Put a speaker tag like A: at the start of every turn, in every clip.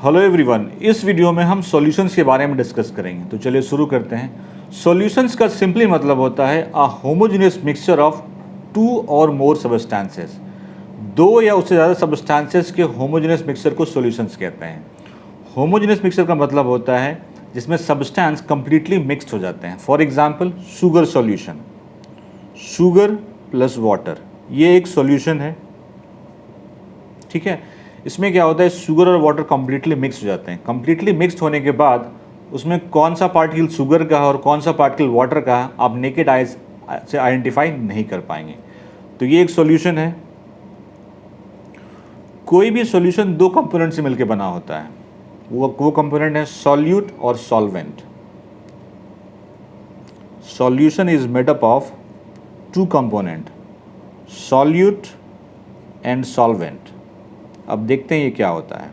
A: Hello everyone, इस video में हम सॉल्यूशंस के बारे में डिस्कस करेंगे। तो चलिए शुरू करते हैं। सॉल्यूशंस का सिंपली मतलब होता है a homogeneous mixture of two or more substances. दो या उससे ज़्यादा सबस्टेंसेस के होमोजेनियस मिक्सचर को सॉल्यूशंस कहते हैं। होमोजेनियस मिक्सचर का मतलब होता है जिसमें सबस्टेंस कंप्लीटली मिक्स्ड हो जाते हैं। For example sugar solution, sugar plus water, ये एक सॉल्यूशन है। ठीक है, इसमें क्या होता है, शुगर और वाटर कम्प्लीटली मिक्स हो जाते हैं। कम्प्लीटली मिक्स्ड होने के बाद उसमें कौन सा पार्टिकल शुगर का है और कौन सा पार्टिकल वाटर का है आप नेकेड आइज से आइडेंटिफाई नहीं कर पाएंगे। तो ये एक सॉल्यूशन है। कोई भी सॉल्यूशन दो कंपोनेंट से मिलकर बना होता है। वो कंपोनेंट है सॉल्यूट और solvent. Solution is made up of two component, solute and solvent. अब देखते हैं ये क्या होता है।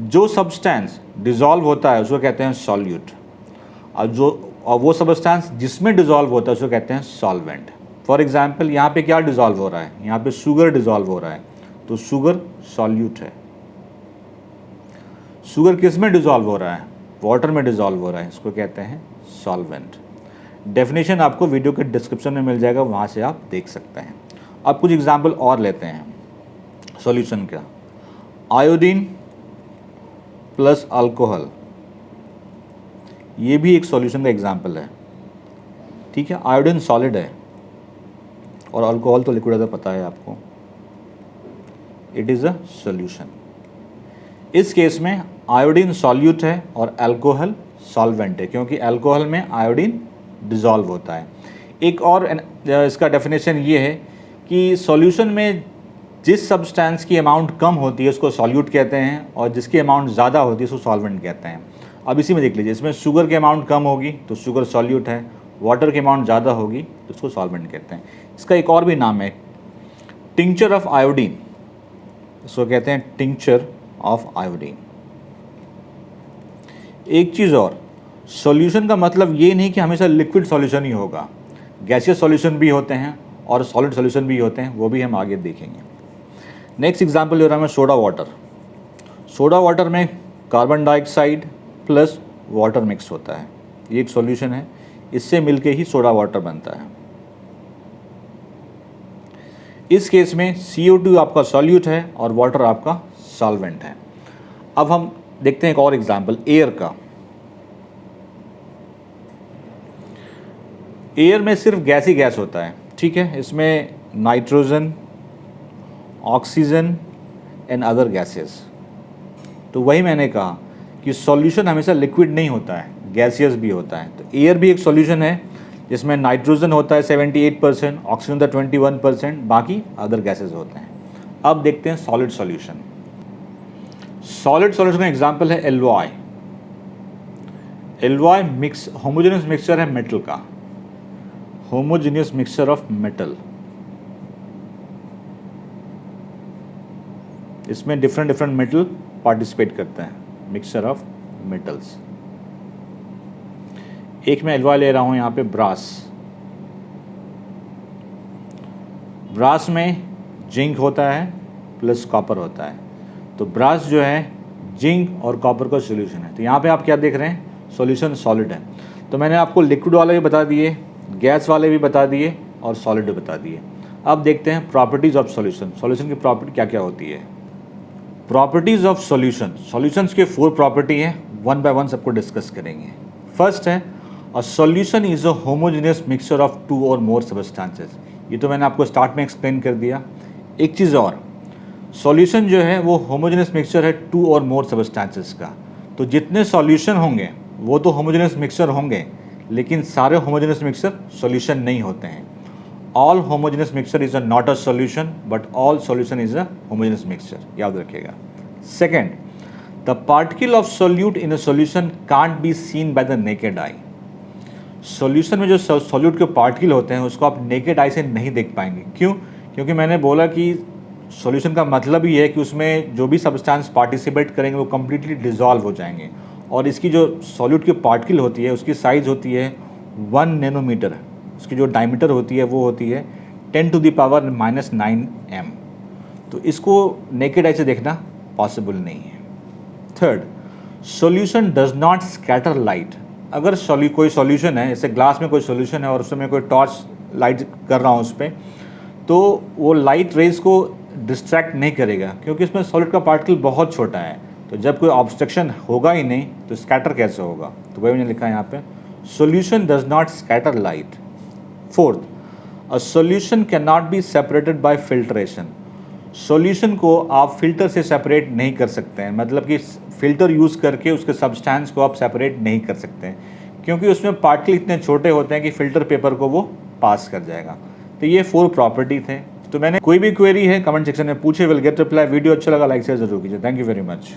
A: जो सब्सटेंस डिसॉल्व होता है उसको कहते हैं सॉल्यूट, और वो सब्सटेंस जिसमें डिसॉल्व होता है उसको कहते हैं सॉल्वेंट। फॉर एग्जांपल यहाँ पे क्या डिसॉल्व हो रहा है, यहाँ पे शुगर डिसॉल्व हो रहा है, तो शुगर सॉल्यूट है। शुगर किस में डिसॉल्व हो रहा है, वाटर में डिसॉल्व हो रहा है, इसको कहते हैं सॉल्वेंट। डेफिनेशन आपको वीडियो के डिस्क्रिप्शन में मिल जाएगा, वहाँ से आप देख सकते हैं। अब कुछ एग्जाम्पल और लेते हैं सॉल्यूशन का। आयोडीन प्लस अल्कोहल, ये भी एक सॉल्यूशन का एग्जाम्पल है। ठीक है, आयोडीन सॉलिड है और अल्कोहल तो लिक्विड है, पता है आपको। It is a solution. इस केस में आयोडीन सॉल्यूट है और अल्कोहल सॉल्वेंट है, क्योंकि अल्कोहल में आयोडीन डिसॉल्व होता है। एक और इसका डेफिनेशन ये है कि सॉल्यूशन में जिस सब्सटेंस की अमाउंट कम होती है उसको सॉल्यूट कहते हैं, और जिसकी अमाउंट ज़्यादा होती है उसको सॉल्वेंट कहते हैं। अब इसी में देख लीजिए, इसमें शुगर की अमाउंट कम होगी तो शुगर सॉल्यूट है, वाटर की अमाउंट ज़्यादा होगी तो उसको सॉल्वेंट कहते हैं। इसका एक और भी नाम है टिंक्चर ऑफ आयोडीन, इसको कहते हैं टिंक्चर ऑफ आयोडीन। एक चीज़ और, सॉल्यूशन का मतलब ये नहीं कि हमेशा लिक्विड सॉल्यूशन ही होगा, गैसियस सॉल्यूशन भी होते हैं और सॉलिड सॉल्यूशन भी होते हैं, वो भी हम आगे देखेंगे। नेक्स्ट एग्जाम्पल ले रहा हूँ सोडा वाटर। सोडा वाटर में carbon dioxide plus water mix होता है, ये एक सॉल्यूशन है। इससे मिलके ही सोडा वाटर बनता है। इस केस में CO2 आपका सॉल्यूट है और वाटर आपका सॉल्वेंट है। अब हम देखते हैं एक और एग्जाम्पल एयर का। एयर में सिर्फ गैस ही गैस होता है। ठीक है, इसमें nitrogen, oxygen and other gases. तो वही मैंने कहा कि सॉल्यूशन हमेशा लिक्विड नहीं होता है, गैसियस भी होता है। तो एयर भी एक सॉल्यूशन है जिसमें नाइट्रोजन होता है 78%, ऑक्सीजन होता है 21%, बाकी अदर गैसेस होते हैं। अब देखते हैं सॉलिड सॉल्यूशन। सॉलिड सॉल्यूशन का एग्जाम्पल है alloy. Alloy mix homogeneous mixture है मेटल का, होमोजेनियस मिक्सचर ऑफ मेटल। इसमें डिफरेंट मेटल पार्टिसिपेट करते हैं, मिक्सचर ऑफ मेटल्स। एक मैं एलॉय ले रहा हूं यहाँ पे ब्रास। ब्रास में जिंक होता है प्लस कॉपर होता है, तो ब्रास जो है जिंक और कॉपर का सॉल्यूशन है। तो यहाँ पे आप क्या देख रहे हैं, सॉल्यूशन सॉलिड है। तो मैंने आपको लिक्विड वाले भी बता दिए, गैस वाले भी बता दिए और सॉलिड भी बता दिए। अब देखते हैं प्रॉपर्टीज ऑफ सॉल्यूशन। सॉल्यूशन की प्रॉपर्टी क्या क्या होती है। प्रॉपर्टीज ऑफ सॉल्यूशन, सॉल्यूशंस के 4 प्रॉपर्टी हैं, वन बाय वन सबको डिस्कस करेंगे। फर्स्ट है a solution is a homogeneous mixture of two or more substances. ये तो मैंने आपको स्टार्ट में एक्सप्लेन कर दिया। एक चीज़ और, सॉल्यूशन जो है वो होमोजेनियस मिक्सचर है टू और मोर सबस्टेंसेस का। तो जितने सॉल्यूशन होंगे वो तो होमोजेनियस मिक्सचर होंगे, लेकिन सारे होमोजेनियस मिक्सचर सॉल्यूशन नहीं होते हैं। All homogeneous mixture is not a solution, but all solution is a homogeneous mixture, याद रखिएगा। Second, the particle of solute in a solution can't be seen by the naked eye. Solution में जो solute के particle होते हैं उसको आप naked eye से नहीं देख पाएंगे। क्यों? क्योंकि मैंने बोला कि सॉल्यूशन का मतलब ही है कि उसमें जो भी सब्सटेंस पार्टिसिपेट करेंगे वो कम्प्लीटली डिसॉल्व हो जाएंगे, और इसकी जो सॉल्यूट की पार्टिकल होती है उसकी साइज़ होती है 1 नैनोमीटर। उसकी जो डायमीटर होती है वो होती है 10⁻⁻⁹ m। तो इसको नेकेड आई से देखना पॉसिबल नहीं है। Third, solution does not scatter light. अगर कोई सॉल्यूशन है, जैसे ग्लास में कोई सॉल्यूशन है और उसमें कोई टॉर्च लाइट कर रहा हूँ उस पर, तो वो लाइट रेज को डिस्ट्रैक्ट नहीं करेगा क्योंकि इसमें सॉलिड का पार्टिकल बहुत छोटा है। तो जब कोई ऑब्स्ट्रक्शन होगा ही नहीं तो स्कैटर कैसे होगा? तो वही मैंने लिखा है यहाँ पे, solution does not scatter light. Fourth, a solution can not be separated by filtration. Solution को आप फिल्टर से सेपरेट नहीं कर सकते हैं, मतलब कि फिल्टर यूज़ करके उसके सब्सटेंस को आप सेपरेट नहीं कर सकते हैं क्योंकि उसमें पार्टिकल इतने छोटे होते हैं कि फिल्टर पेपर को वो पास कर जाएगा। तो ये 4 प्रॉपर्टी थे। तो मैंने कोई भी क्वेरी है कमेंट सेक्शन में पूछे, विल गेट रिप्लाई। वीडियो अच्छा लगा लाइक शेयर जरूर कीजिए। Thank you very much.